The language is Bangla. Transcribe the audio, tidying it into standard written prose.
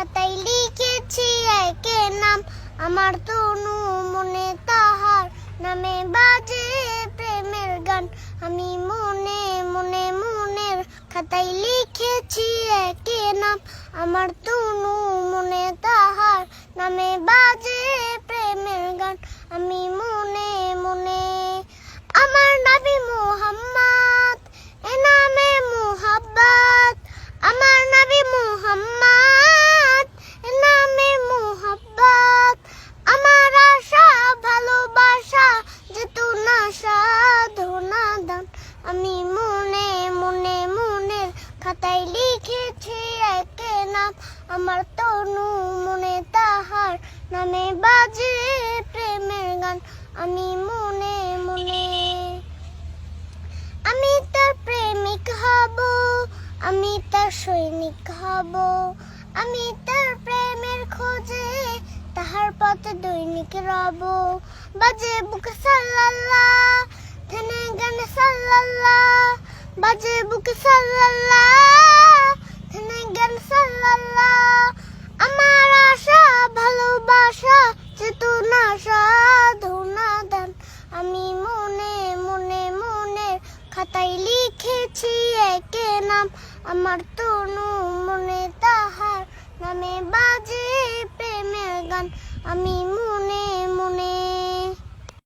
খাতায় লিখেছি একে নাম, আমার তনু মনে তাহার নামে বাজে প্রেমের গান। আমি মনে মনে মনের খাতায় লিখেছি একে নাম, আমার তনু মনে তাহার নামে বাজে প্রেমের গান। আমি মনে মনে আমার নবী মুহাম্মদ এ নামে মুহাব্বত, আমার নবী মুহাম্মদ এ নামে মুহাব্বত। আমার আশা ভালোবাসা যেতুনা সাধনা দান। আমি মনে মনে মনের খাতায় লিখেছি একে নাম, আমার তনু মনে তাহার নামে বাজে প্রেমের গান। আমি মনে মনে আমি তার প্রেমিক হব, আমি তার সৈনিক হব, আমি তার প্রেমের খোঁজে তাহার পথে দৈনিক রব। বাজে বুকে সাল্লাল্লাহ থেনে গানে সাল্লাল্লাহ, বাজে বুকে সাল্লাল্লাহ থেনে গানে সাল্লাল্লাহ। আমার আশা ভালোবাসা চেতনা সাধনা দান। আমি মনে মনে মনের খাতায় লিখেছি একে নাম, আমার তনু মনে তাহার নামে বাজে প্রেমের গান। আমি মনে মনে